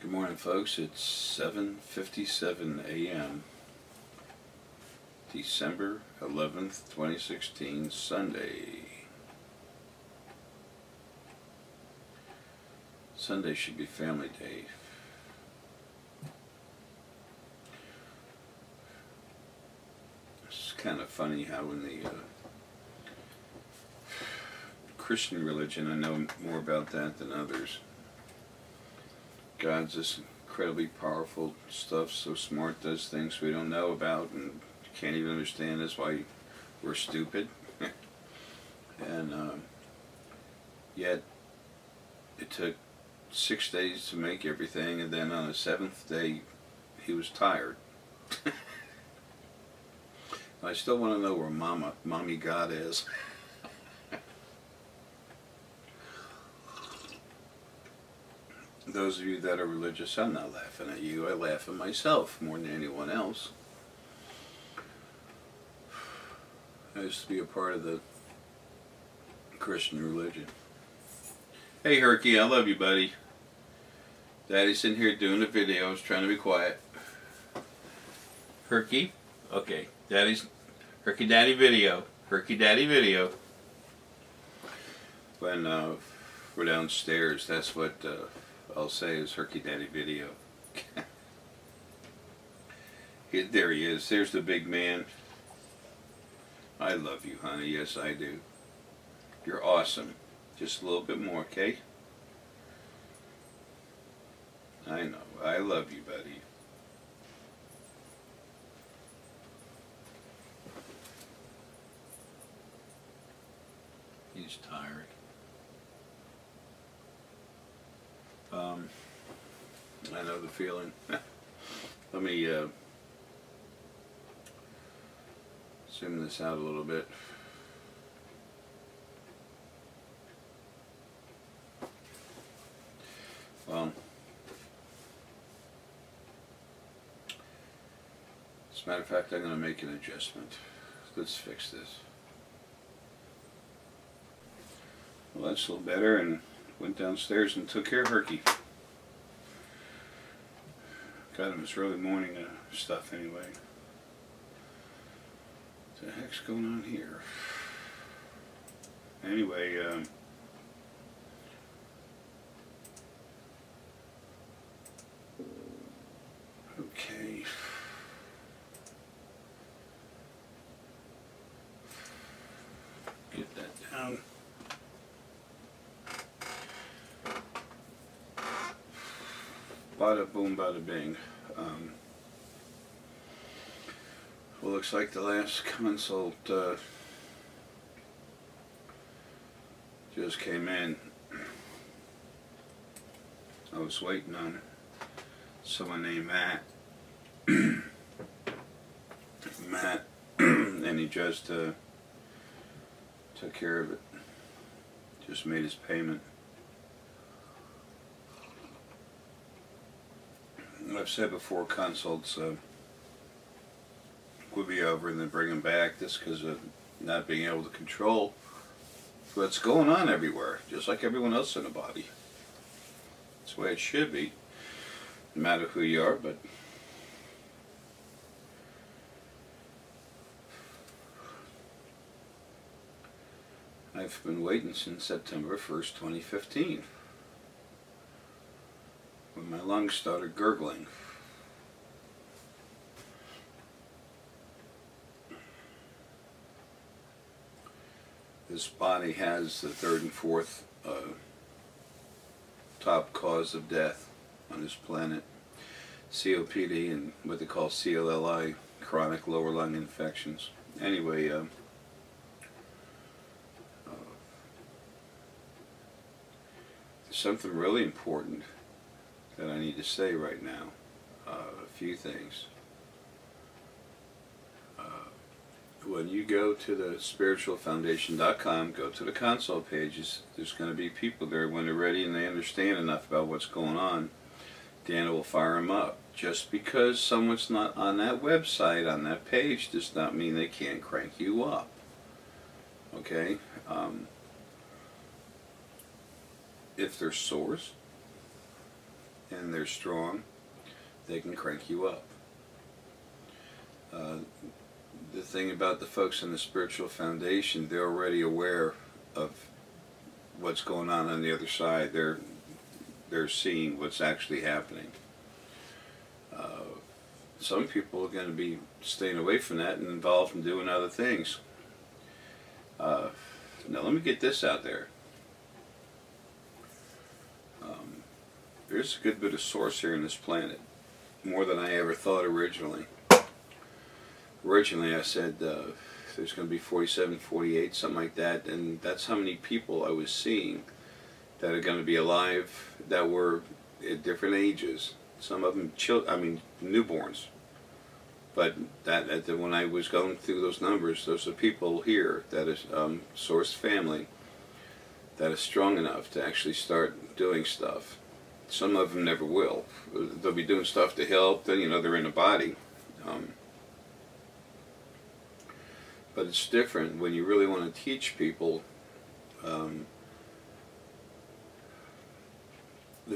Good morning, folks. It's 7:57 a.m. December 11th, 2016, Sunday. Sunday should be family day. It's kind of funny how in the Christian religion, I know more about that than others. God's this incredibly powerful stuff, so smart, does things we don't know about and can't even understand. That's why we're stupid. And yet it took 6 days to make everything, and then on the 7th day he was tired. I still want to know where Mommy God is. Those of you that are religious, I'm not laughing at you. I laugh at myself more than anyone else. I used to be a part of the Christian religion. Hey Herky, I love you, buddy. Daddy's in here doing the video. I was trying to be quiet. Herky? Okay. Daddy's Herky Daddy video. Herky Daddy video. When we're downstairs, that's what I'll say is Herky Daddy video. There he is. There's the big man. I love you, honey. Yes, I do. You're awesome. Just a little bit more, okay? I know. I love you, buddy. He's tired. I know the feeling. Let me zoom this out a little bit. Well, as a matter of fact, I'm going to make an adjustment. Let's fix this. Well, that's a little better, and went downstairs and took care of Herky. Got him his early morning stuff anyway. What the heck's going on here? Anyway, okay. Get that down. Bada boom, bada bing. Well, looks like the last consult just came in. I was waiting on someone named Matt. Matt, and he just took care of it. Just made his payment. I've said before, consults would be over and then bring them back just because of not being able to control what's going on everywhere, just like everyone else in the body. That's the way it should be, no matter who you are. But I've been waiting since September 1st, 2015. When my lungs started gurgling. This body has the 3rd and 4th top cause of death on this planet. COPD and what they call CLLI, chronic lower lung infections. Anyway, there's something really important that I need to say right now. A few things. When you go to the spiritualfoundation.com, go to the consult pages, there's going to be people there when they're ready and they understand enough about what's going on. Dana will fire them up. Just because someone's not on that website, on that page, does not mean they can't crank you up. Okay? If they're sores, and they're strong, they can crank you up. The thing about the folks in the spiritual foundation, they're already aware of what's going on the other side. They're seeing what's actually happening. Some people are going to be staying away from that and involved in doing other things. Now let me get this out there. There's a good bit of source here in this planet, more than I ever thought originally. Originally I said there's going to be 47, 48, something like that, and that's how many people I was seeing that are going to be alive that were at different ages. Some of them, newborns. But when I was going through those numbers, those are people here that is source family that is strong enough to actually start doing stuff. Some of them never will. They'll be doing stuff to help. Then they're in a body. But it's different when you really want to teach people. The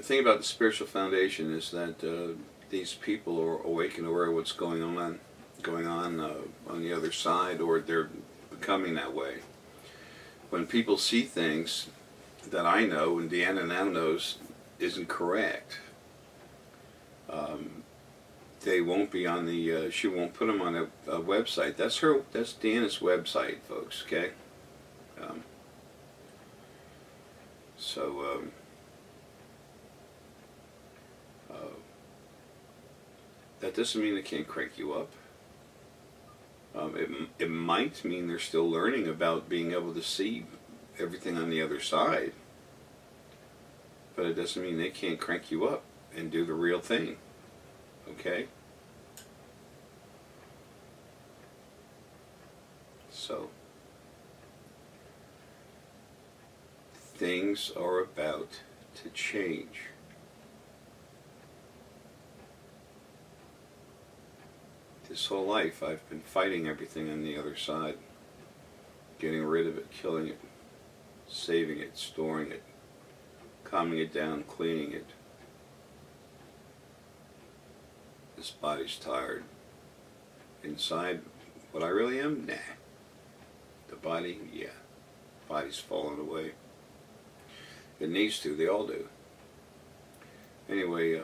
thing about the spiritual foundation is that these people are awake and aware of what's going on the other side, or they're becoming that way. When people see things that I know and Deanna now knows isn't correct, they won't be on the. She won't put them on a website. That's Deanna's website, folks. Okay. That doesn't mean they can't crank you up. It might mean they're still learning about being able to see everything on the other side. But it doesn't mean they can't crank you up and do the real thing. Okay? So, things are about to change. This whole life I've been fighting everything on the other side. Getting rid of it, killing it, saving it, storing it, calming it down, cleaning it. This body's tired. Inside, what I really am? Nah. The body? Yeah. Body's falling away. It needs to. They all do. Anyway,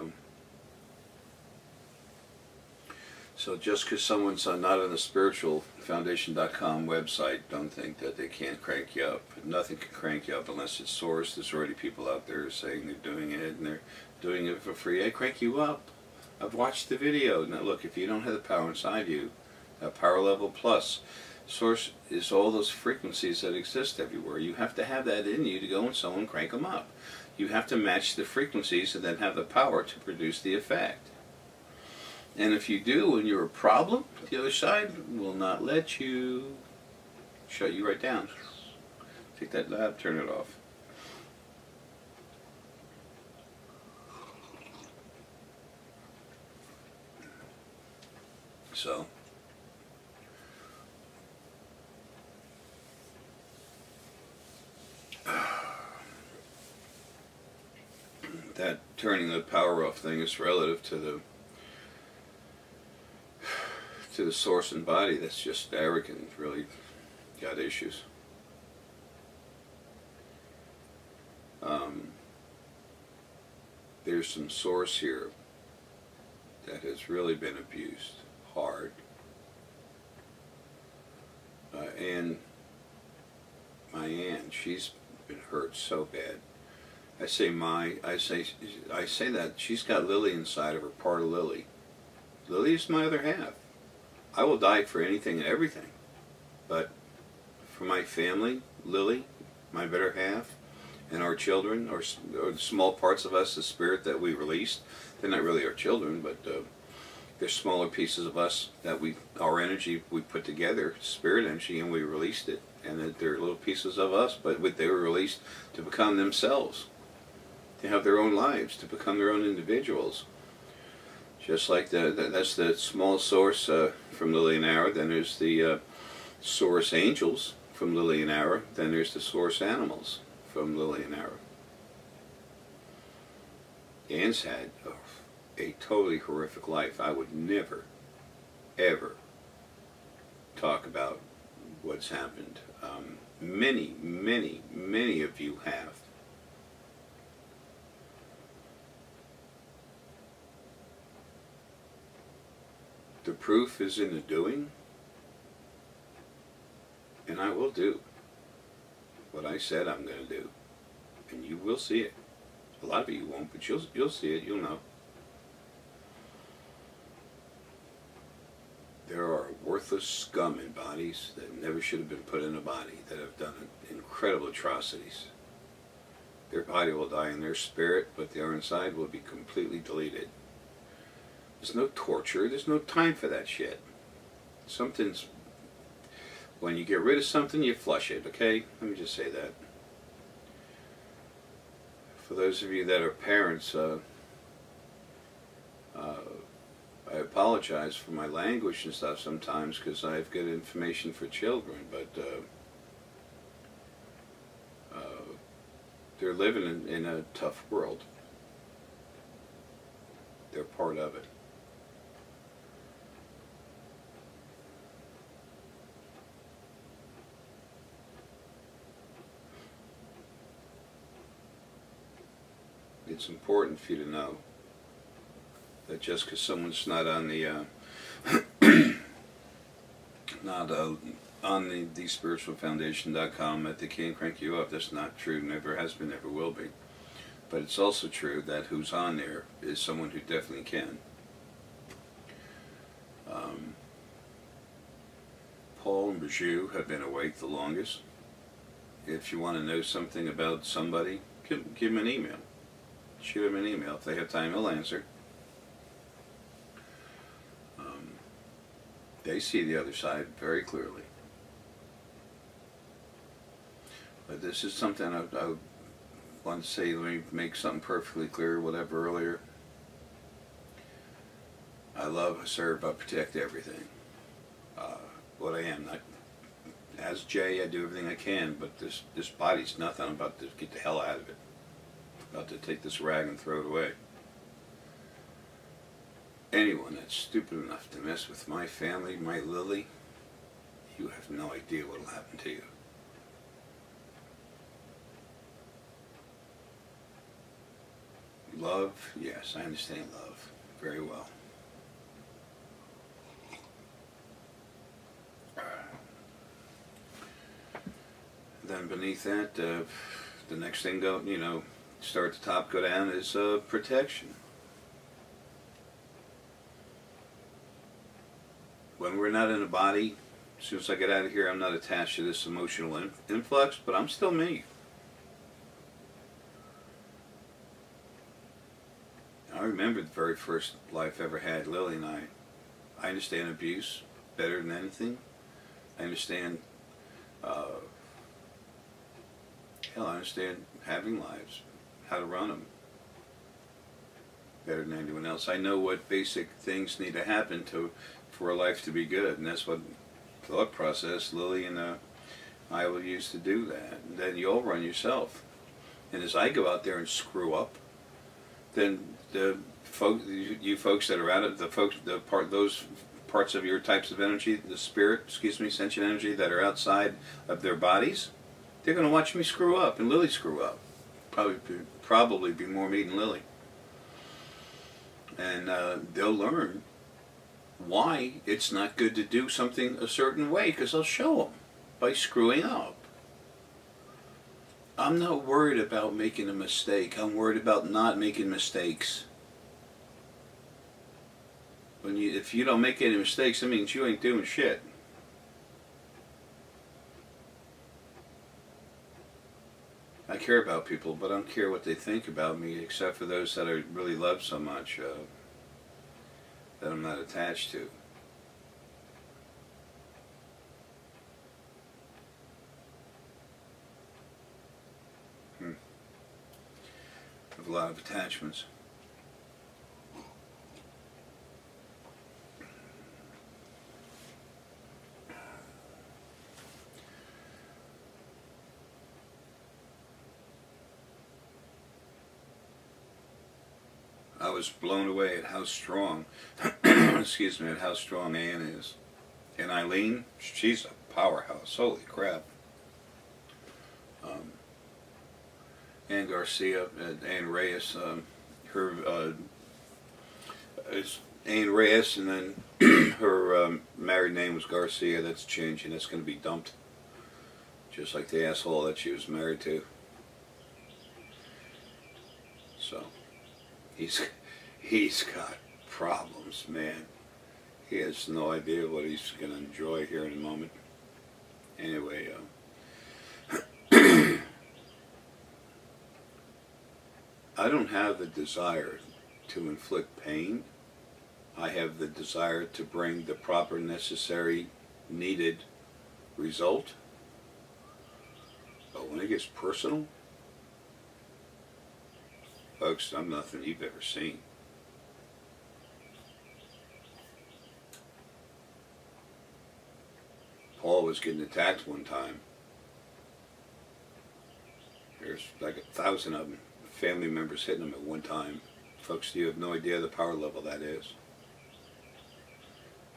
so just because someone's not on the spiritualfoundation.com website, don't think that they can't crank you up. Nothing can crank you up unless it's sourced. There's already people out there saying they're doing it, and they're doing it for free. I crank you up. I've watched the video. Now look, if you don't have the power inside you, power level plus, source is all those frequencies that exist everywhere. You have to have that in you to go and someone crank them up. You have to match the frequencies and then have the power to produce the effect. And if you do, and you're a problem, the other side will not let you. Shut you right down. Take that lab, turn it off. So, that turning the power off thing is relative to the source and body. That's just arrogant, really got issues. There's some source here that has really been abused hard, and my aunt, she's been hurt so bad. I say that she's got Lily inside of her, part of Lily. Lily is my other half. I will die for anything and everything, but for my family, Lily, my better half, and our children, or the small parts of us, the spirit that we released, they're not really our children, but they're smaller pieces of us that our energy we put together, spirit energy, and we released it, and that they're little pieces of us, but they were released to become themselves, to have their own lives, to become their own individuals. Just like that's the small source from Lily and Arae. Then there's the source angels from Lily and Arae. Then there's the source animals from Lily and Arae. Ann's had a totally horrific life. I would never, ever talk about what's happened. Many, many, many of you have. The proof is in the doing, and I will do what I said I'm going to do, and you will see it. A lot of you won't, but you'll see it. You'll know. There are worthless scum in bodies that never should have been put in a body, that have done incredible atrocities. Their body will die in their spirit, but their inside will be completely deleted. There's no torture. There's no time for that shit. When you get rid of something, you flush it, okay? Let me just say that. For those of you that are parents, I apologize for my language and stuff sometimes, because I've got information for children, but they're living in a tough world. They're part of it. It's important for you to know that just because someone's not on the on the spiritualfoundation.com, that they can't crank you up. That's not true. Never has been. Never will be. But it's also true that who's on there is someone who definitely can. Paul and Bijou have been awake the longest. If you want to know something about somebody, give them an email. Shoot them an email. If they have time, they'll answer. They see the other side very clearly. But this is something I want to say. Let me make something perfectly clear, whatever earlier. I love, I serve, I protect everything. What I am. As Jay, I do everything I can, but this body's nothing. I'm about to get the hell out of it. I'm about to take this rag and throw it away. Anyone that's stupid enough to mess with my family, my Lily, you have no idea what will happen to you. Love, yes, I understand love very well. Then beneath that, the next thing start at the top, go down, is protection. When we're not in a body, as soon as I get out of here, I'm not attached to this emotional influx, but I'm still me. I remember the very first life I ever had, Lily and I. I understand abuse better than anything. I understand, I understand having lives, how to run them better than anyone else. I know what basic things need to happen for a life to be good, and that's what thought process Lily and I will use to do that. And then you'll run yourself. And as I go out there and screw up, then you folks that are out of those parts of your types of energy, the spirit, sentient energy that are outside of their bodies, they're going to watch me screw up and Lily screw up. Probably be more me than Lily. And they'll learn why it's not good to do something a certain way, because I'll show them by screwing up. I'm not worried about making a mistake. I'm worried about not making mistakes. If you don't make any mistakes, that means you ain't doing shit. I care about people, but I don't care what they think about me, except for those that I really love so much, that I'm not attached to. I have a lot of attachments. was blown away at how strong, excuse me, at how strong Anne is. And Eileen, she's a powerhouse. Holy crap. Anne Garcia, Anne Reyes, it's Anne Reyes, and then her married name was Garcia. That's changing. That's going to be dumped. Just like the asshole that she was married to. So, he's got problems, man. He has no idea what he's going to enjoy here in a moment. Anyway, I don't have the desire to inflict pain. I have the desire to bring the proper, necessary, needed result. But when it gets personal, folks, I'm nothing you've ever seen. Paul was getting attacked one time. There's like 1,000 of them, family members hitting him at one time. Folks, you have no idea the power level that is.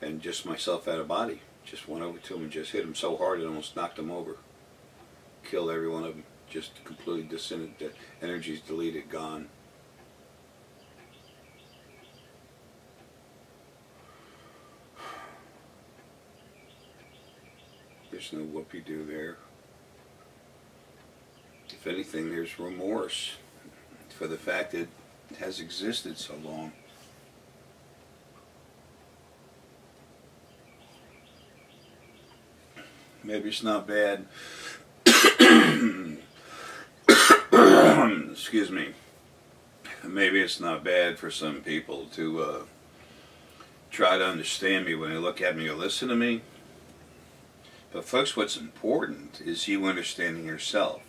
And just myself out of body, just went over to him and just hit him so hard it almost knocked him over. Killed every one of them. Just completely disintegrated. Energy's deleted, gone. There's no whoopee-doo there. If anything, there's remorse for the fact that it has existed so long. Maybe it's not bad. Excuse me. Maybe it's not bad for some people to try to understand me when they look at me or listen to me. But folks, what's important is you understanding yourself.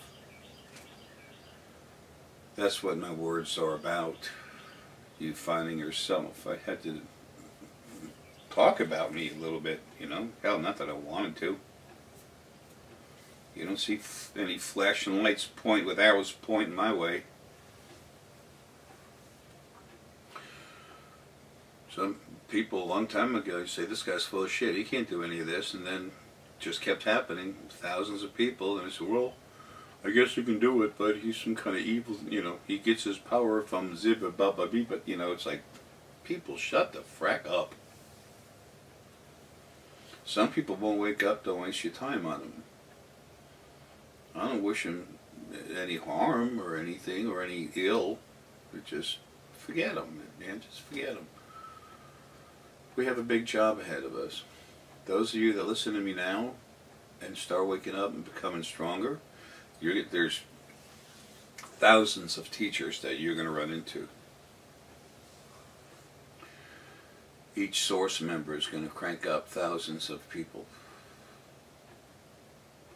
That's what my words are about. You finding yourself. I had to talk about me a little bit, you know. Hell, not that I wanted to. You don't see any flashing lights point with arrows pointing my way. Some people a long time ago say, this guy's full of shit, he can't do any of this, and then just kept happening. Thousands of people, and I said, well, I guess he can do it, but he's some kind of evil, you know, he gets his power from zibba baba bee, but you know, it's like, people shut the frack up. Some people won't wake up, don't waste your time on them. I don't wish him any harm or anything or any ill, but just forget him, man, just forget him. We have a big job ahead of us. Those of you that listen to me now and start waking up and becoming stronger, there's thousands of teachers that you're going to run into. Each source member is going to crank up thousands of people.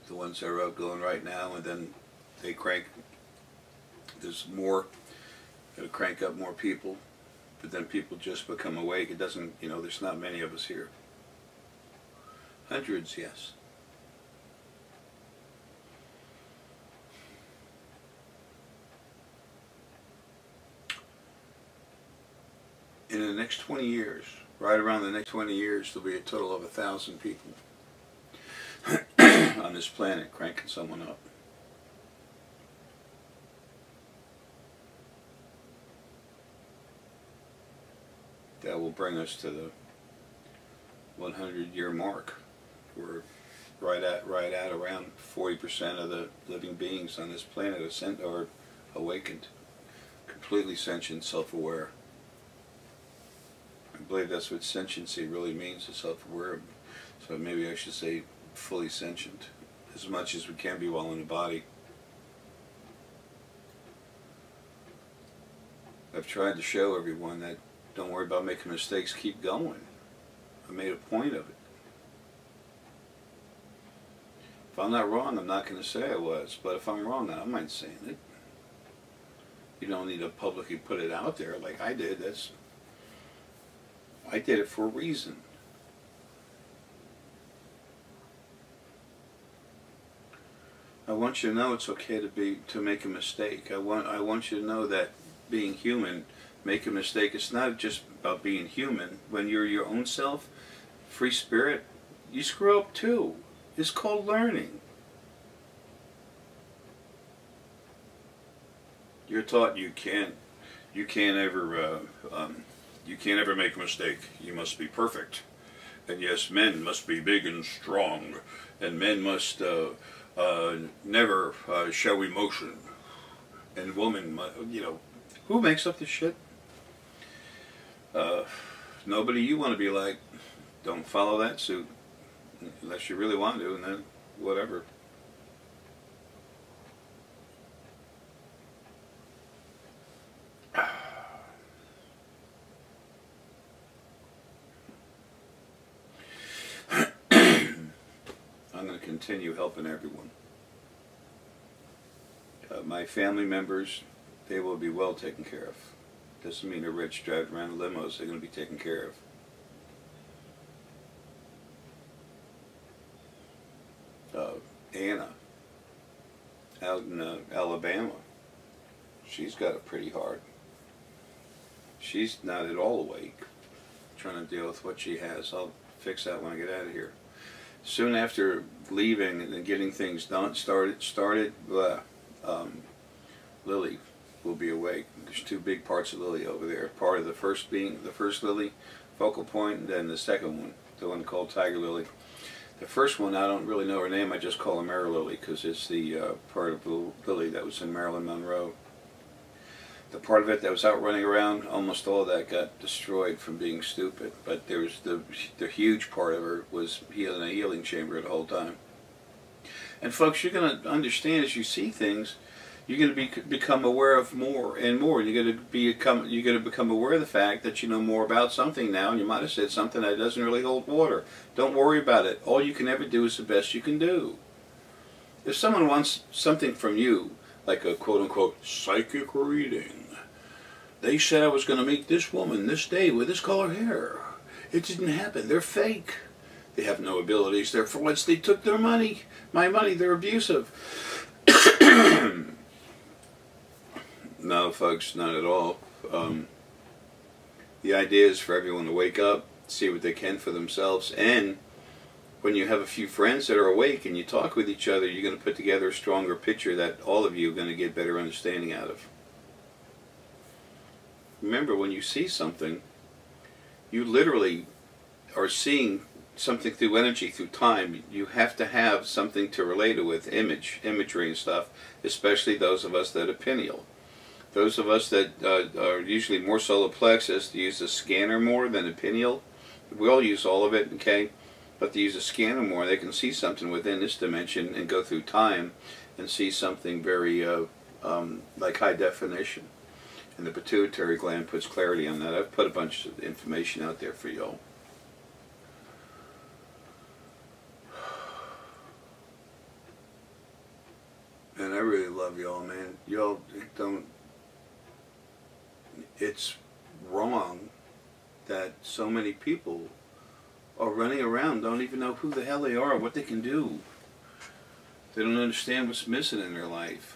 The ones that are outgoing right now, and then they crank, there's more, it'll crank up more people, but then people just become awake. It doesn't, you know, there's not many of us here. Hundreds, yes. In the next 20 years, right around the next 20 years, there'll be a total of 1,000 people on this planet cranking someone up. That will bring us to the 100-year mark. We're right at around 40% of the living beings on this planet are awakened, completely sentient, self-aware. I believe that's what sentiency really means, is self-aware. So maybe I should say fully sentient, as much as we can be while in the body. I've tried to show everyone that don't worry about making mistakes, keep going. I made a point of it. If I'm not wrong, I'm not going to say I was, but if I'm wrong, I don't mind saying it. You don't need to publicly put it out there like I did. I did it for a reason. I want you to know it's okay to make a mistake. I want you to know that being human make a mistake. It's not just about being human. When you're your own self, free spirit, you screw up too. It's called learning. You're taught you can't ever make a mistake. You must be perfect. And yes, men must be big and strong, and men must never show emotion. And women, you know, who makes up this shit? Nobody you want to be like. Don't follow that suit unless you really want to, and then whatever. I'm going to continue helping everyone. My family members, they will be well taken care of. Doesn't mean they're rich driving around in limos. They're going to be taken care of. Anna, out in Alabama, she's got it pretty hard. She's not at all awake, trying to deal with what she has. I'll fix that when I get out of here. Soon after leaving and getting things done, started, Lily will be awake. There's two big parts of Lily over there. Part of the first being the first Lily, focal point, and then the second one, the one called Tiger Lily. The first one, I don't really know her name. I just call her Mary Lily because it's the part of Lily that was in Marilyn Monroe. The part of it that was out running around, almost all of that got destroyed from being stupid. But there was the huge part of her was in a healing chamber the whole time. And folks, you're going to understand as you see things, you're going to become aware of more and more. You're going to become aware of the fact that you know more about something now, and you might have said something that doesn't really hold water. Don't worry about it. All you can ever do is the best you can do. If someone wants something from you, like a quote-unquote psychic reading, they said I was going to meet this woman this day with this color hair. It didn't happen. They're fake. They have no abilities. They're frauds. They took their money. My money. They're abusive. No, folks, not at all. The idea is for everyone to wake up, see what they can for themselves, and when you have a few friends that are awake and you talk with each other, you're going to put together a stronger picture that all of you are going to get better understanding out of. Remember, when you see something, you literally are seeing something through energy, through time. You have to have something to relate it with, imagery and stuff, especially those of us that are pineal. Those of us that are usually more solar plexus use a scanner more than a pineal. We all use all of it, okay? But they use a scanner more. They can see something within this dimension and go through time and see something very like high definition. And the pituitary gland puts clarity on that. I've put a bunch of information out there for y'all. And I really love y'all, man. Y'all don't... It's wrong that so many people are running around, don't even know who the hell they are, what they can do. They don't understand what's missing in their life.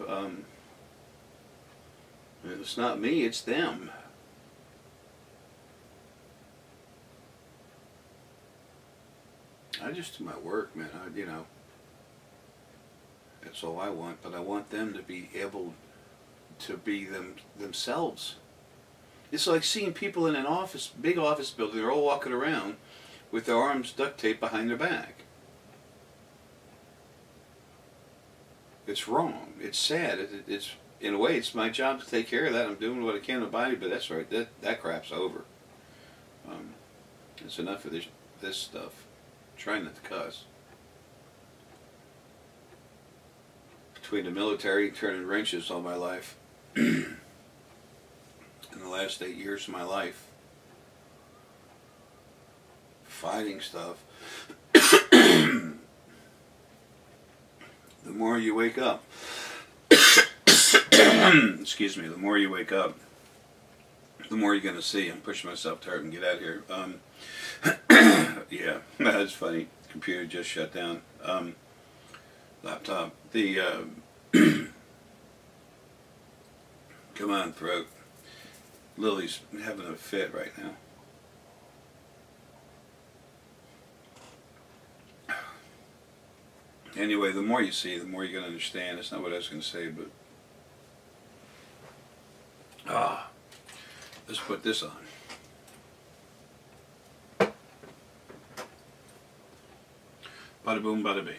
It's not me, it's them. I just do my work, man. You know, that's all I want. But I want them to be able to be themselves. It's like seeing people in an office, big office building. They're all walking around with their arms duct taped behind their back. It's wrong. It's sad. It's in a way, it's my job to take care of that. I'm doing what I can with my body, but that's right. That crap's over. It's enough of this stuff. Trying not to cuss. Between the military, turning wrenches all my life, in the last 8 years of my life, fighting stuff, the more you wake up, excuse me, the more you wake up, the more you're going to see. I'm pushing myself to hurt and get out of here. Yeah, that's funny. Computer just shut down. Laptop. Come on, throat. Lily's having a fit right now. Anyway, the more you see, the more you're going to understand. That's not what I was going to say, but... let's put this on. Bada boom, bada bing.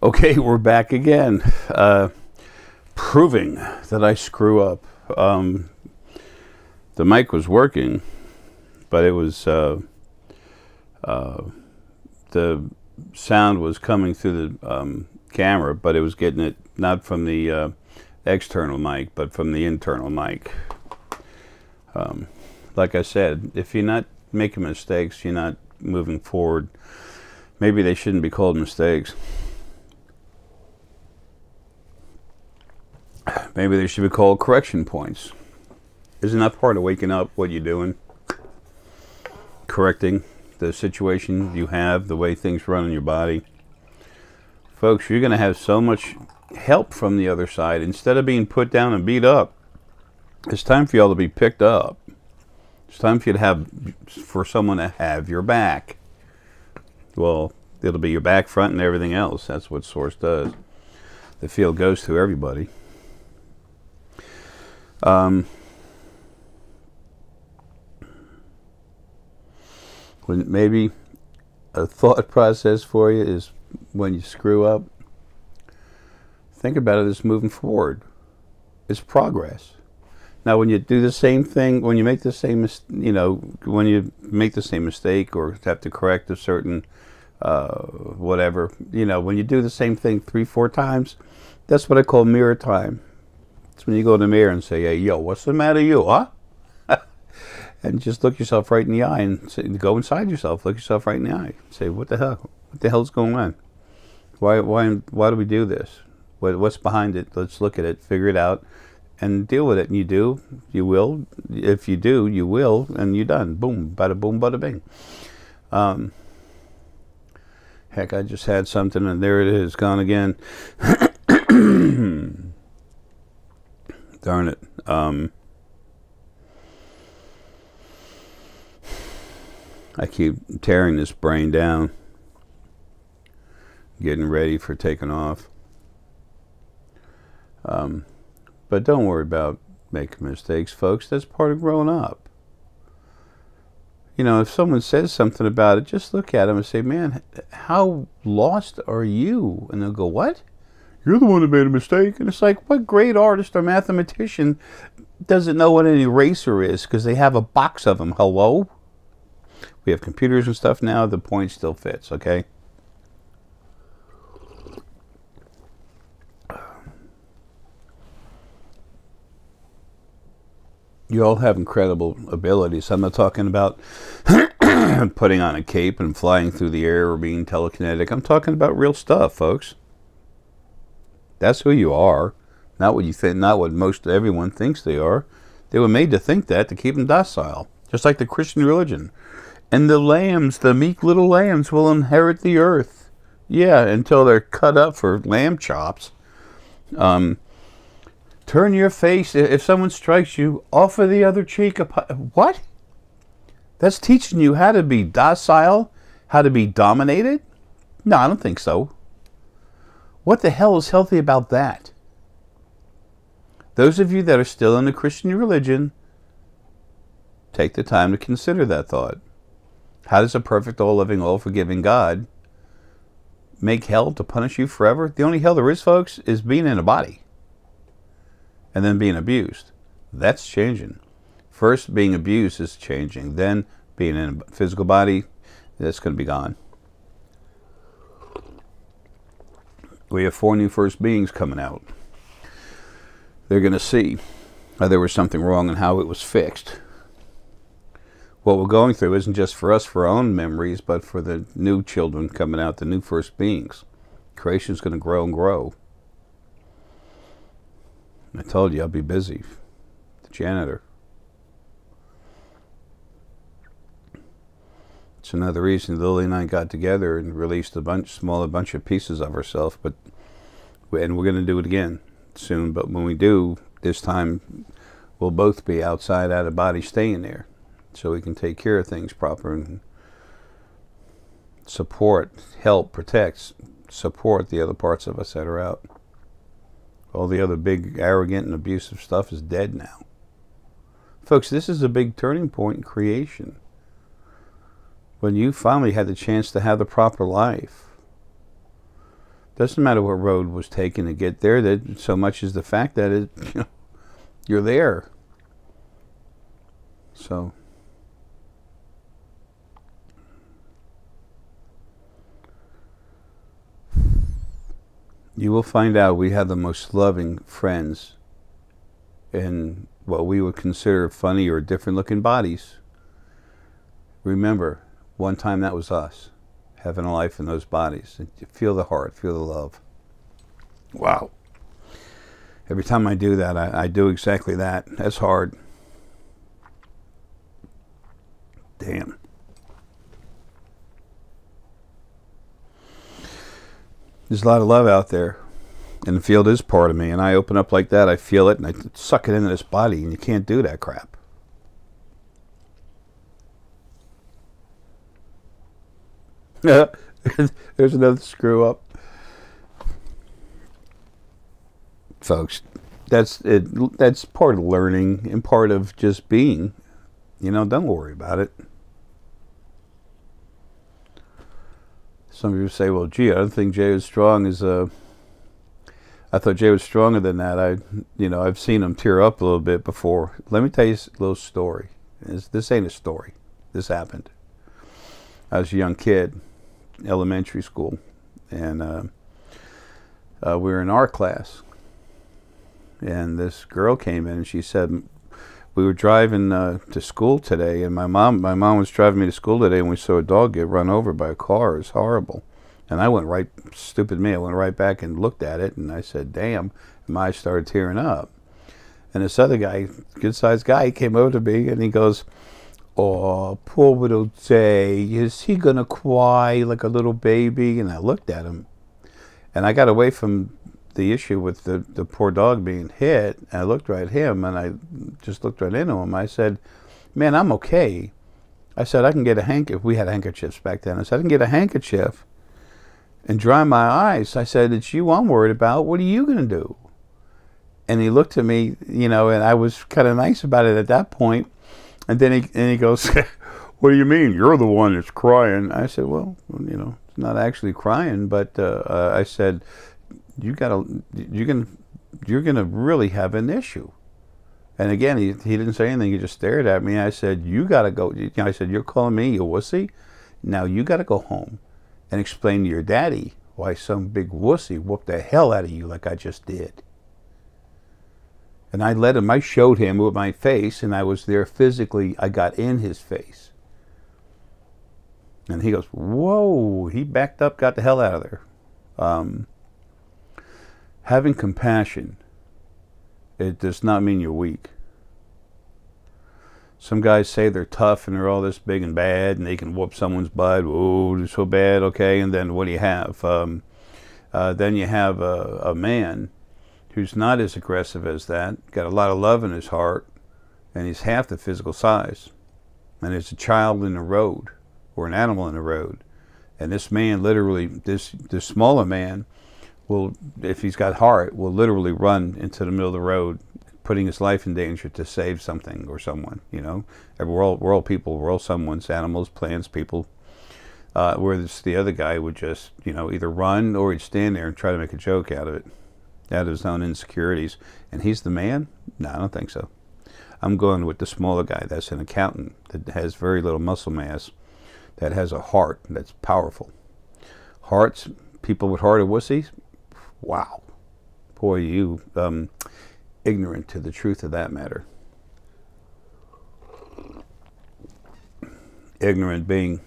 Okay, we're back again, proving that I screw up. The mic was working, but it was the sound was coming through the camera, but it was getting it not from the external mic, but from the internal mic. Like I said, if you're not making mistakes, you're not moving forward. Maybe they shouldn't be called mistakes. Maybe they should be called correction points. Isn't that part of waking up, what you're doing? Correcting the situation you have, the way things run in your body. Folks, you're going to have so much help from the other side. Instead of being put down and beat up, it's time for y'all to be picked up. It's time for you to for someone to have your back. Well, it'll be your back, front, and everything else. That's what Source does. The field goes to everybody. Maybe a thought process for you is when you screw up, think about it as moving forward. It's progress. Now, when you do the same thing, when you make the same, when you make the same mistake or have to correct a certain whatever, when you do the same thing 3-4 times, that's what I call mirror time. It's when you go in the mirror and say, hey, yo, what's the matter, you, huh? And just look yourself right in the eye and say, go inside yourself, look yourself right in the eye. Say, what the hell? What the hell's going on? Why do we do this? What's behind it? Let's look at it, figure it out, and deal with it. And you do, you will. If you do, you will, and you're done. Boom, bada boom, bada bing. Heck, I just had something, and there it is, gone again. Darn it. I keep tearing this brain down, getting ready for taking off. But don't worry about making mistakes, folks. That's part of growing up. If someone says something about it, just look at them and say, man, how lost are you? And they'll go, what? You're the one that made a mistake. And it's like, what great artist or mathematician doesn't know what an eraser is because they have a box of them? Hello? We have computers and stuff now. The point still fits, okay? You all have incredible abilities. I'm not talking about putting on a cape and flying through the air or being telekinetic. I'm talking about real stuff, folks. That's who you are, not what you think, not what most everyone thinks they are. They were made to think that to keep them docile, just like the Christian religion. And the lambs, the meek little lambs, will inherit the earth. Yeah, until they're cut up for lamb chops. Turn your face, if someone strikes you, offer the other cheek. What? That's teaching you how to be docile, how to be dominated? No, I don't think so. What the hell is healthy about that? Those of you that are still in the Christian religion, take the time to consider that thought. How does a perfect, all-loving, all-forgiving God make hell to punish you forever? The only hell there is, folks, is being in a body and then being abused. That's changing. First, being abused is changing. Then, being in a physical body, that's going to be gone. We have 4 new first beings coming out. They're going to see how there was something wrong and how it was fixed. What we're going through isn't just for us, for our own memories, but for the new children coming out, the new first beings. Creation's going to grow and grow. I told you I'll be busy. janitor. It's another reason Lily and I got together and released a smaller bunch of pieces of herself, and we're going to do it again soon. But when we do, this time we'll both be outside, out of body, staying there, so we can take care of things proper and support, help, protect, support the other parts of us that are out. All the other big, arrogant, and abusive stuff is dead now. Folks, this is a big turning point in creation. When you finally had the chance to have the proper life. Doesn't matter what road was taken to get there, that so much is the fact that you're there. So you will find out we have the most loving friends in what we would consider funny or different looking bodies. Remember, one time that was us, having a life in those bodies. Feel the heart, feel the love. Wow. Every time I do that, I do exactly that. That's hard. Damn. There's a lot of love out there. And the field is part of me. And I open up like that, I feel it, and I suck it into this body, and you can't do that crap. There's another screw up. Folks, that's it. That's part of learning and part of just being. Don't worry about it. Some of you say, well, gee, I don't think Jay is strong as I thought Jay was stronger than that. I've seen him tear up a little bit before. Let me tell you a little story. This ain't a story. This happened. I was a young kid, elementary school, and we were in art class, and this girl came in and she said, we were driving to school today, and my mom was driving me to school today, and we saw a dog get run over by a car. It was horrible. And I went right, stupid me, I went right back and looked at it, and I said, damn, and my eyes started tearing up. And this other guy, good-sized guy, he came over to me, and he goes, oh, poor little Jay, is he going to cry like a little baby? And I looked at him, and I got away from the issue with the poor dog being hit, and I looked right at him, and I just looked right into him. I said, man, I'm okay. I said, I can get a handkerchief. We had handkerchiefs back then. I said, I can get a handkerchief and dry my eyes. I said, it's you I'm worried about. What are you going to do? And he looked at me, and I was kind of nice about it at that point. And then he goes, what do you mean? You're the one that's crying. I said, well, it's not actually crying, but I said, you're gonna really have an issue. And again, he didn't say anything. He just stared at me. I said, you gotta go. I said, you're calling me a wussy? Now you gotta go home and explain to your daddy why some big wussy whooped the hell out of you like I just did. And I showed him with my face, and I was there physically. I got in his face. And he goes, whoa, he backed up, got the hell out of there. Having compassion, it does not mean you're weak. Some guys say they're tough and they're all this big and bad and they can whoop someone's butt. Oh, they're so bad, okay. And then what do you have? Then you have a man who's not as aggressive as that, got a lot of love in his heart, and he's half the physical size. And there's a child in the road or an animal in the road. And this man literally, this smaller man, will, if he's got heart, will literally run into the middle of the road, putting his life in danger to save something or someone. We're all people, we're all someone's, animals, plants, people. Whereas the other guy would just, either run or he'd stand there and try to make a joke out of it, out of his own insecurities. And he's the man? No, I don't think so. I'm going with the smaller guy that's an accountant that has very little muscle mass, that has a heart that's powerful. Hearts, people with heart are wussies. Wow. Boy, you ignorant to the truth of that matter. Ignorant being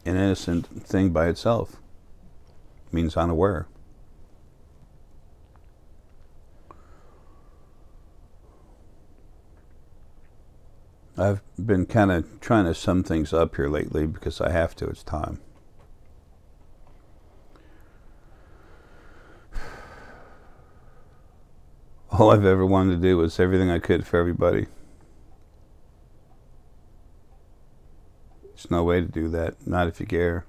an innocent thing by itself means unaware. I've been kind of trying to sum things up here lately because I have to. It's time. All I've ever wanted to do was everything I could for everybody. There's no way to do that. Not if you care.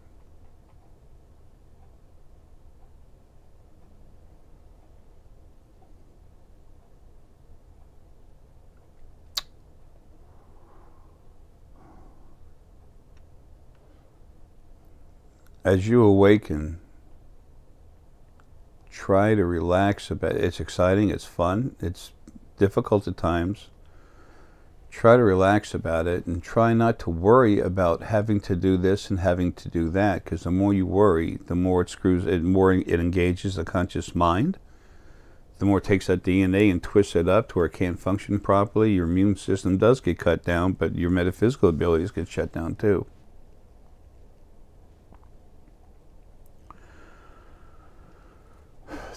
As you awaken, try to relax a bit. It's exciting, it's fun, it's difficult at times. Try to relax about it and try not to worry about having to do this and having to do that, because the more you worry, the more it screws, the more it engages the conscious mind, the more it takes that DNA and twists it up to where it can't function properly. Your immune system does get cut down, but your metaphysical abilities get shut down too.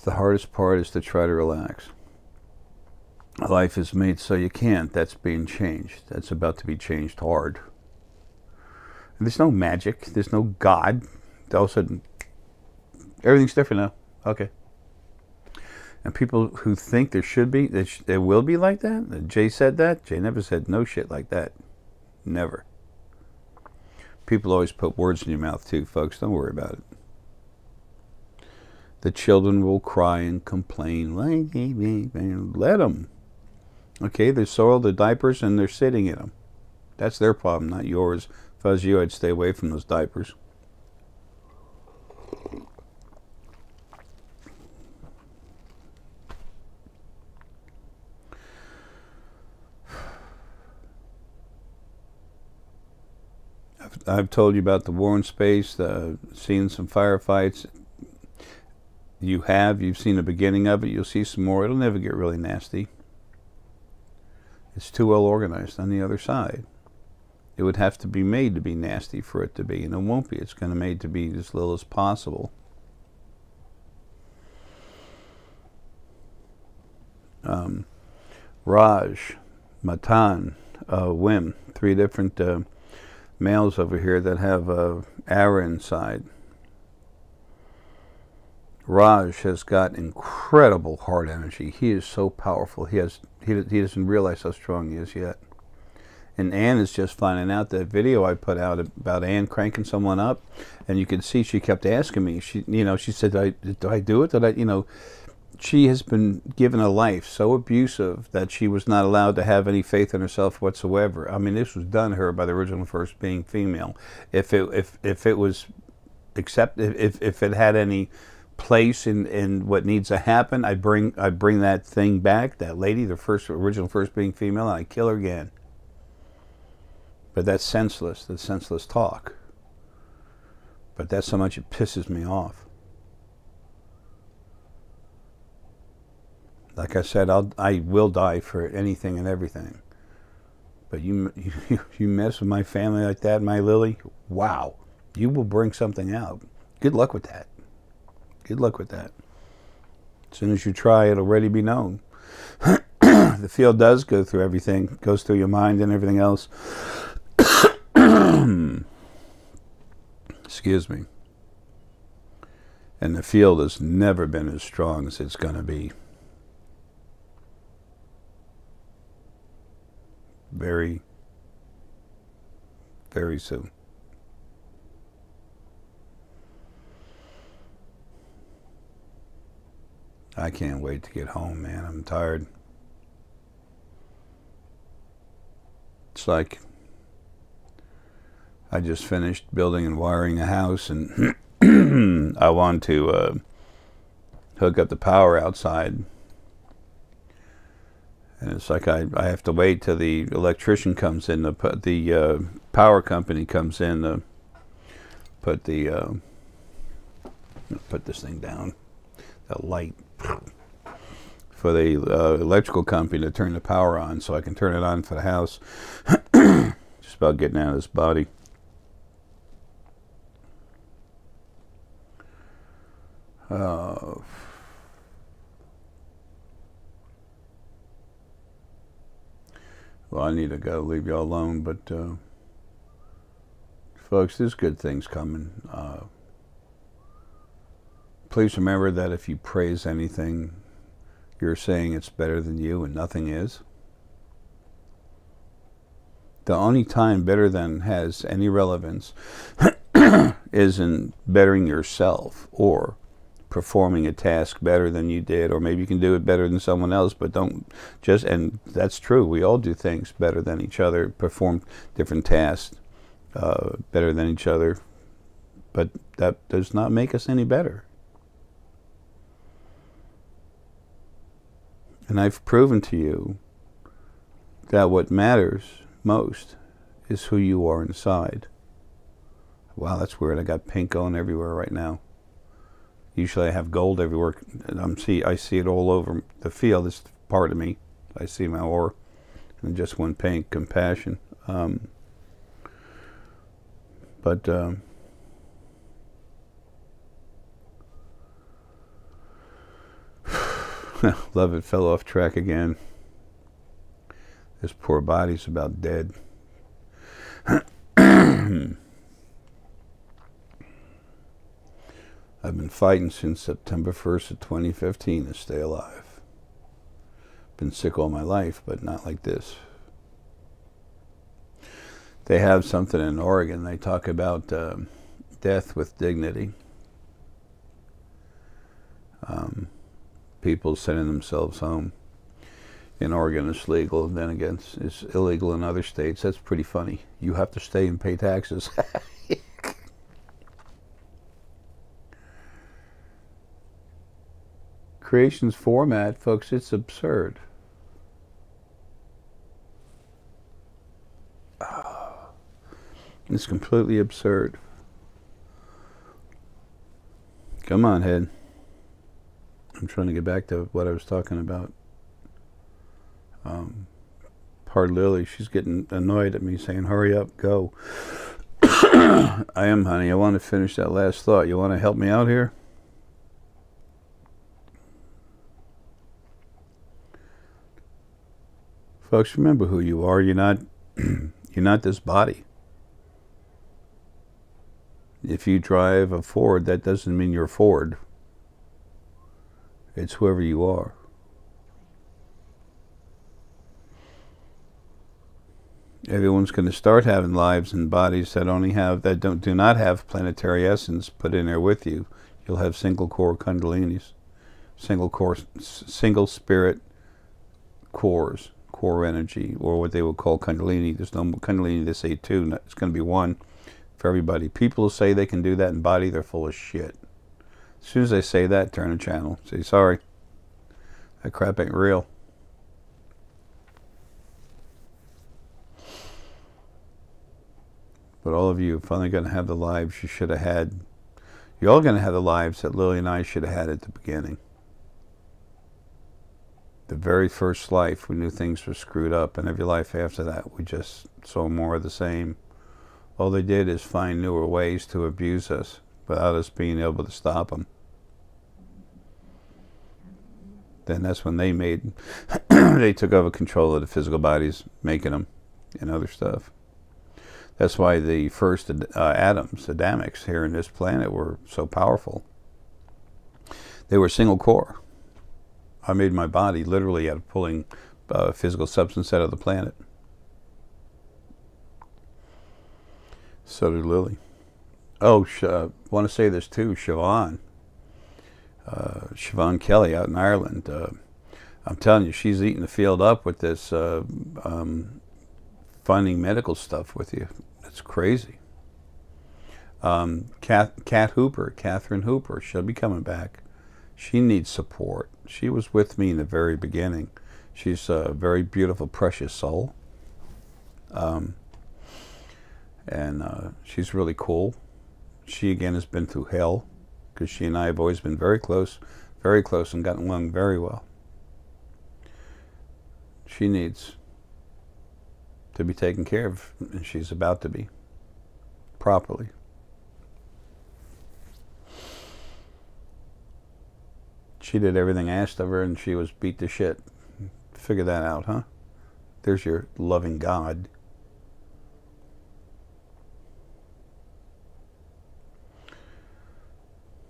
The hardest part is to try to relax. Life is made so you can't. That's being changed. That's about to be changed hard. And there's no magic. There's no God. All of a sudden, everything's different now. Okay. And people who think there should be, there will be like that. Jay said that. Jay never said no shit like that. Never. People always put words in your mouth too, folks. Don't worry about it. The children will cry and complain. Let them. Okay, they soiled the diapers and they're sitting in them. That's their problem, not yours. If I was you, I'd stay away from those diapers. I've told you about the war in space, seeing some firefights. You've seen the beginning of it. You'll see some more. It'll never get really nasty. It's too well organized on the other side. It would have to be made to be nasty for it to be, and it won't be. It's going to be made to be as little as possible. Raj, Matan, Wim, 3 different males over here that have Arae inside. Raj has got incredible heart energy. He is so powerful. He doesn't realize how strong he is yet. And Ann is just finding out that video I put out about Ann cranking someone up, and you can see she kept asking me. She said, "Did I do it? Did I?" She has been given a life so abusive that she was not allowed to have any faith in herself whatsoever. I mean, this was done to her by the original first being female. If it was if it had any place in what needs to happen, I bring that thing back, that lady, the original first being female, and I kill her again. But that's senseless talk. But that's how much it pisses me off. Like I said, I will die for anything and everything. But you mess with my family like that, my Lily, wow, you will bring something out. Good luck with that. Good luck with that. As soon as you try, it'll already be known. The field does go through everything, goes through your mind and everything else. Excuse me. And the field has never been as strong as it's going to be. Very, very soon. I can't wait to get home, man. I'm tired. It's like I just finished building and wiring a house, and I want to hook up the power outside. And it's like I have to wait till the electrician comes in, the power company comes in to put this thing down, the light, for the electrical company to turn the power on so I can turn it on for the house. Just about getting out of this body. Well, I need to go, leave y'all alone, but folks, there's good things coming. Please remember that if you praise anything, you're saying it's better than you, and nothing is. The only time better than has any relevance is in bettering yourself, or performing a task better than you did, or maybe you can do it better than someone else, but don't just, and that's true, we all do things better than each other, perform different tasks better than each other, but that does not make us any better. And I've proven to you that what matters most is who you are inside. Wow, that's weird. I got pink going everywhere right now. Usually I have gold everywhere. I see it all over the field. This part of me. I see my aura. And it just went pink. Compassion. Love it, fell off track again. This poor body's about dead. I've been fighting since September 1st of 2015 to stay alive. Been sick all my life, but not like this. They have something in Oregon. They talk about death with dignity. People sending themselves home. In Oregon it's legal, and then again it's illegal in other states. That's pretty funny. You have to stay and pay taxes. Creation's format, folks, it's absurd. It's completely absurd. Come on, head. I'm trying to get back to what I was talking about. Poor Lily, she's getting annoyed at me saying, hurry up, go. I am, honey. I want to finish that last thought. You want to help me out here? Folks, remember who you are. You're not you're not this body. If you drive a Ford, that doesn't mean you're Ford. It's whoever you are. Everyone's going to start having lives and bodies that do not have planetary essence put in there with you. You'll have single core kundalinis, single spirit cores, core energy, or what they would call kundalini. There's no kundalini, they say two. It's going to be one for everybody. People who say they can do that in body, they're full of shit. As soon as they say that, turn the channel. Say, sorry, that crap ain't real. But all of you are finally going to have the lives you should have had. You're all going to have the lives that Lily and I should have had at the beginning. The very first life, we knew things were screwed up, and every life after that, we just saw more of the same. All they did is find newer ways to abuse us without us being able to stop them. Then that's when they they took over control of the physical bodies, making them and other stuff. That's why the first atoms, Adamics, here in this planet were so powerful. They were single core. I made my body literally out of pulling physical substance out of the planet. So did Lily. Oh, I want to say this too, Siobhan Kelly out in Ireland. I'm telling you, she's eating the field up with this finding medical stuff with you. It's crazy. Catherine Hooper, she'll be coming back. She needs support. She was with me in the very beginning. She's a very beautiful, precious soul. She's really cool. She, again, has been through hell, because she and I have always been very close, and gotten along very well. She needs to be taken care of, and she's about to be, properly. She did everything asked of her, and she was beat to shit. Figure that out, huh? There's your loving God.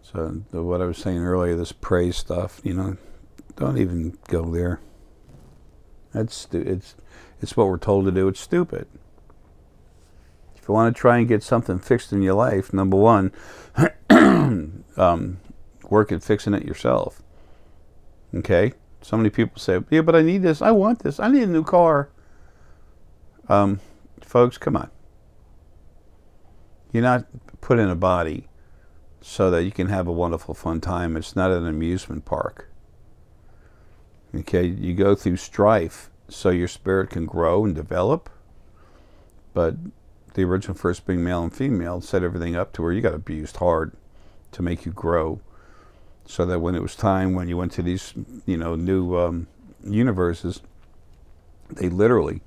So what I was saying earlier, this praise stuff, you know, don't even go there. It's what we're told to do. It's stupid. If you want to try and get something fixed in your life, number one, work at fixing it yourself. Okay? So many people say, yeah, but I need this. I want this. I need a new car. Folks, come on. You're not put in a body so that you can have a wonderful, fun time. It's not an amusement park. Okay? You go through strife so your spirit can grow and develop. But the original first being male and female set everything up to where you got abused hard to make you grow, so that when it was time, when you went to these, you know, new universes, they literally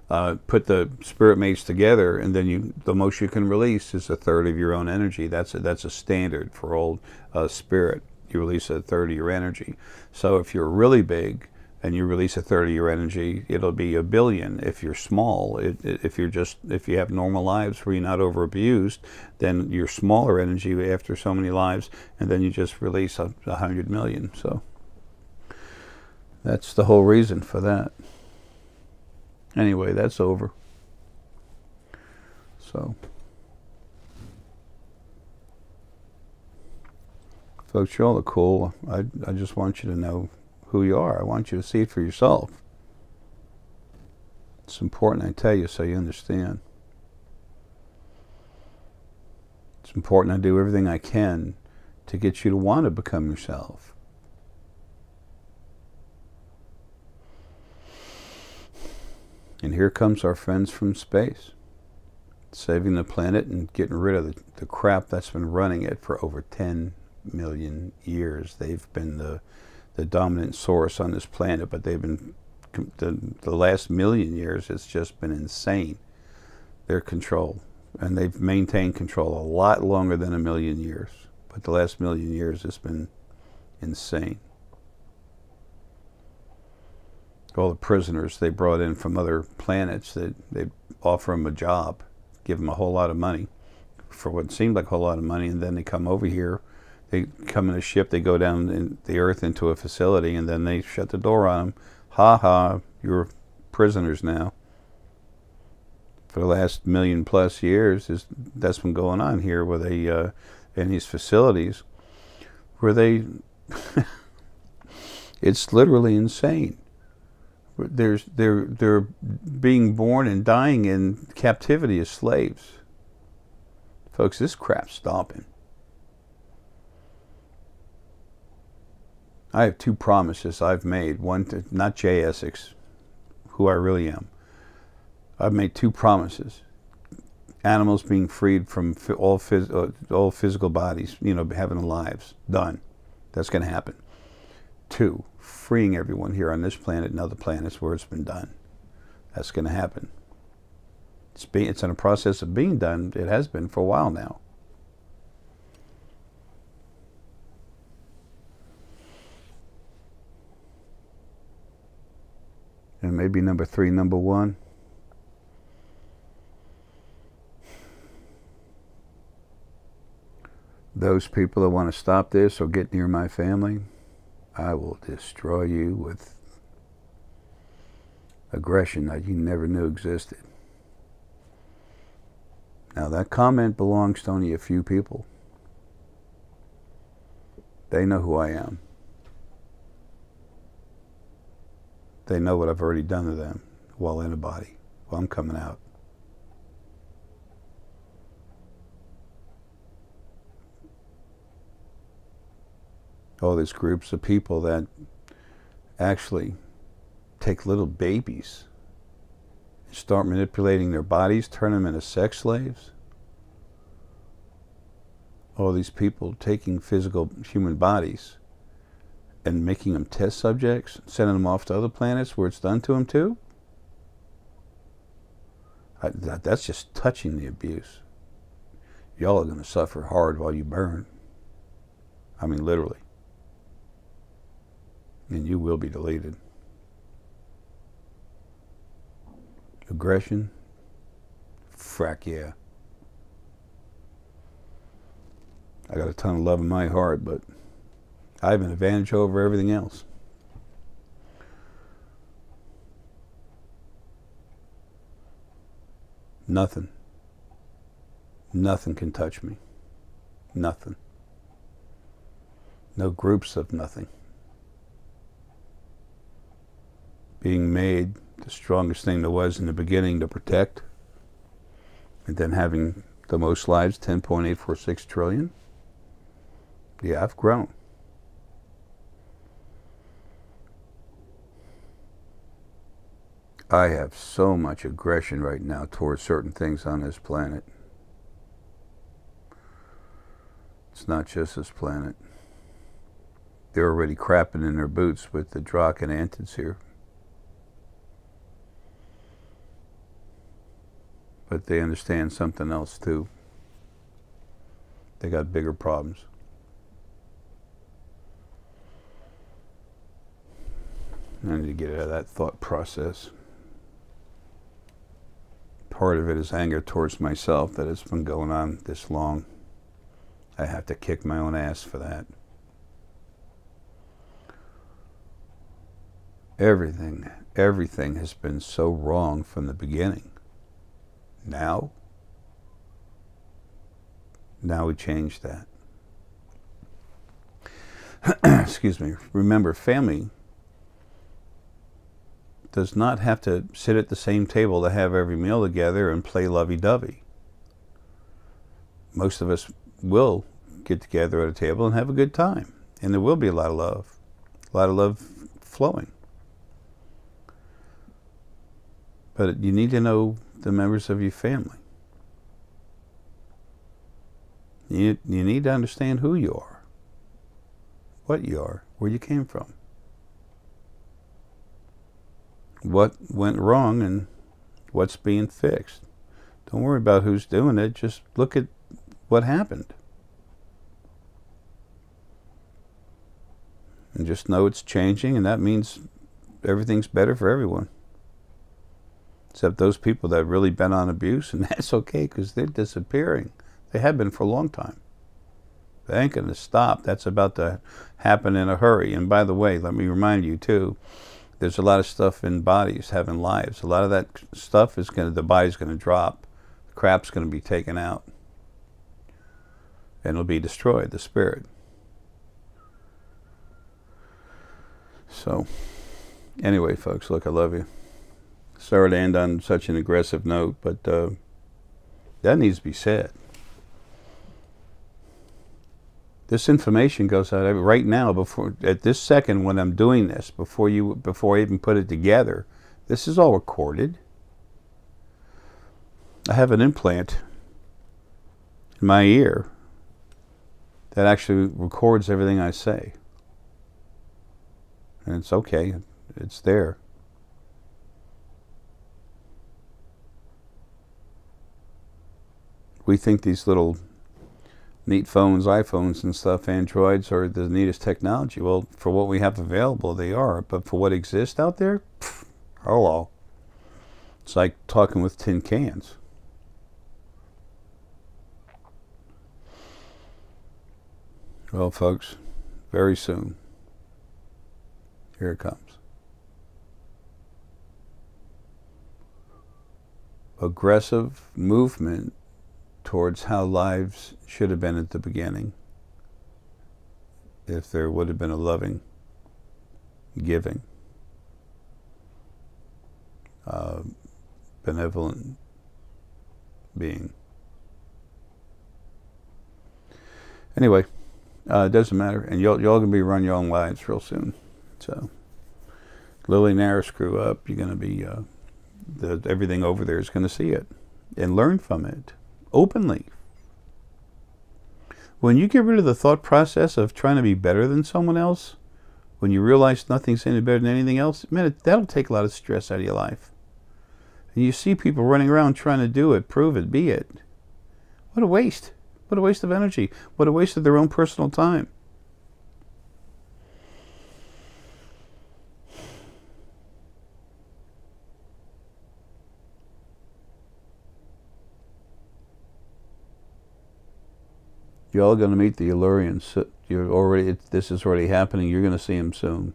put the spirit mates together, and then the most you can release is a third of your own energy. That's a standard for old spirit. You release a third of your energy. So if you're really big and you release a third of your energy, it'll be 1 billion. If you're small, if you have normal lives where you're not over abused, then you're smaller energy after so many lives, and then you just release 100 million. So that's the whole reason for that. Anyway, that's over. So, folks, you all are cool. I just want you to know who you are. I want you to see it for yourself. It's important I tell you so you understand. It's important I do everything I can to get you to want to become yourself. And here comes our friends from space, saving the planet and getting rid of the crap that's been running it for over 10 million years. They've been the dominant source on this planet, but they've been, the last million years, it's just been insane, their control. And they've maintained control a lot longer than 1 million years. But the last 1 million years, it's been insane. All the prisoners they brought in from other planets, they offer them a job, give them a whole lot of money for what seemed like a whole lot of money, and then they come over here, they come in a ship, they go down in the earth into a facility, and then they shut the door on them. Ha ha, you're prisoners now. For the last 1 million plus years, that's been going on here, where they in these facilities, where they it's literally insane. They're being born and dying in captivity as slaves. Folks, this crap's stopping. I have 2 promises I've made. One to not J. Essex, who I really am. I've made 2 promises. Animals being freed from all physical bodies, you know, having lives. Done. That's going to happen. 2, freeing everyone here on this planet and other planets where it's been done. That's going to happen. It's in a process of being done. It has been for a while now. And maybe number 3, number 1. Those people that want to stop this or get near my family, I will destroy you with aggression that you never knew existed. Now that comment belongs to only a few people. They know who I am. They know what I've already done to them while in a body, while I'm coming out. Oh, there's groups of people that actually take little babies, start manipulating their bodies, turn them into sex slaves. All these people taking physical human bodies and making them test subjects, sending them off to other planets where it's done to them too. That's just touching the abuse. Y'all are going to suffer hard while you burn. I mean, literally. And you will be deleted. Aggression? Frack yeah. I got a ton of love in my heart, but I have an advantage over everything else. Nothing can touch me. Nothing. No groups of nothing. Being made the strongest thing there was in the beginning to protect, and then having the most lives, 10.846 trillion. Yeah, I've grown. I have so much aggression right now towards certain things on this planet. It's not just this planet. They're already crapping in their boots with the Drachk and Antids here. But they understand something else too. They got bigger problems. I need to get out of that thought process. Part of it is anger towards myself that it's been going on this long. I have to kick my own ass for that. Everything has been so wrong from the beginning. Now we change that. Excuse me. Remember, family does not have to sit at the same table to have every meal together and play lovey-dovey. Most of us will get together at a table and have a good time. And there will be a lot of love flowing. But you need to know the members of your family. You need to understand who you are, what you are, where you came from, what went wrong, and what's being fixed. Don't worry about who's doing it. Just look at what happened. And just know it's changing, and that means everything's better for everyone. Except those people that have really been on abuse, and that's okay because they're disappearing. They have been for a long time. They ain't going to stop. That's about to happen in a hurry. And by the way, let me remind you too, there's a lot of stuff in bodies having lives. A lot of that stuff is the body's going to drop. The crap's going to be taken out. And it'll be destroyed, the spirit. So, anyway, folks, look, I love you. Sorry to end on such an aggressive note, but that needs to be said. This information goes out right now, at this second when I'm doing this, before I even put it together. This is all recorded. I have an implant in my ear that actually records everything I say. And it's okay. It's there. We think these little neat phones, iPhones and stuff, Androids, are the neatest technology. Well, for what we have available, they are. But for what exists out there, hello. It's like talking with tin cans. Well, folks, very soon, here it comes. Aggressive movement towards how lives should have been at the beginning, if there would have been a loving, giving, benevolent being. Anyway, it doesn't matter, and y'all gonna be running your own lives real soon. So, Lily Nara screw up, you're gonna be everything over there is gonna see it and learn from it. Openly. When you get rid of the thought process of trying to be better than someone else, when you realize nothing's any better than anything else, man, that'll take a lot of stress out of your life. And you see people running around trying to do it, prove it, be it. What a waste. What a waste of energy. What a waste of their own personal time. You're all going to meet the Illyrians. You're already. This is already happening. You're going to see them soon.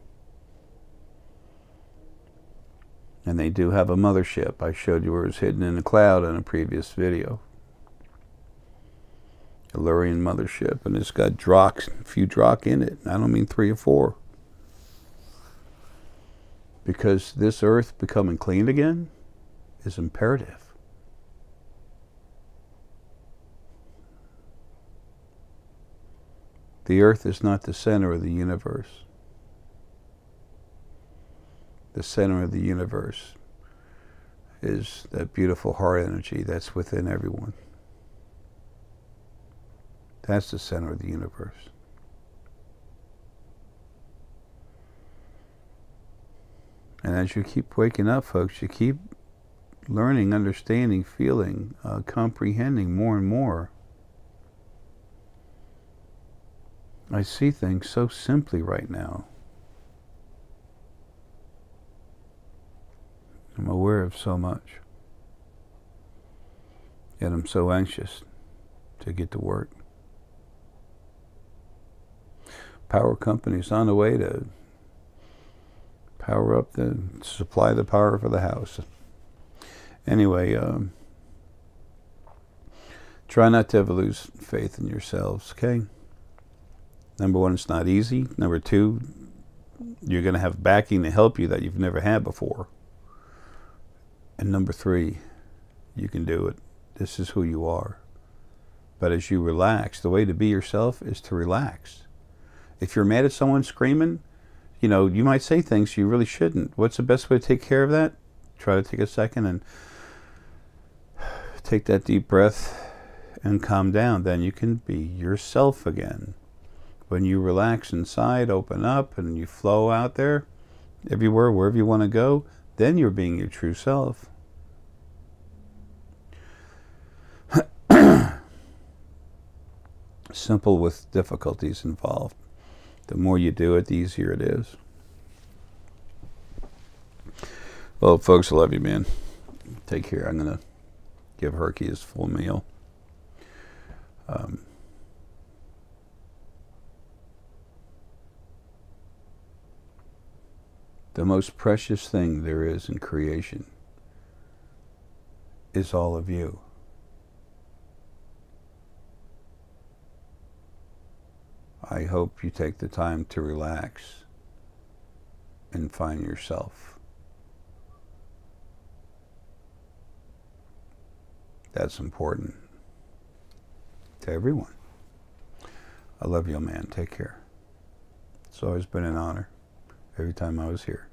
And they do have a mothership. I showed you where it's hidden in a cloud in a previous video. Illyrian mothership, and it's got Drachk, a few Drachk in it. I don't mean 3 or 4. Because this earth becoming clean again is imperative. The earth is not the center of the universe. The center of the universe is that beautiful heart energy that's within everyone. That's the center of the universe. And as you keep waking up, folks, you keep learning, understanding, feeling, comprehending more and more. I see things so simply right now. I'm aware of so much. Yet I'm so anxious to get to work. Power companies on the way to power up, supply the power for the house. Anyway, try not to ever lose faith in yourselves, okay? Number 1, it's not easy. Number 2, you're going to have backing to help you that you've never had before. And number 3, you can do it. This is who you are. But as you relax, the way to be yourself is to relax. If you're mad at someone screaming, you know, you might say things you really shouldn't. What's the best way to take care of that? Try to take a second and take that deep breath and calm down. Then you can be yourself again. When you relax inside, open up, and you flow out there, everywhere, wherever you want to go, then you're being your true self. Simple with difficulties involved. The more you do it, the easier it is. Well, folks, I love you, man. Take care. I'm going to give Herky his full meal. The most precious thing there is in creation is all of you. I hope you take the time to relax and find yourself. That's important to everyone. I love you, man. Take care. It's always been an honor every time I was here.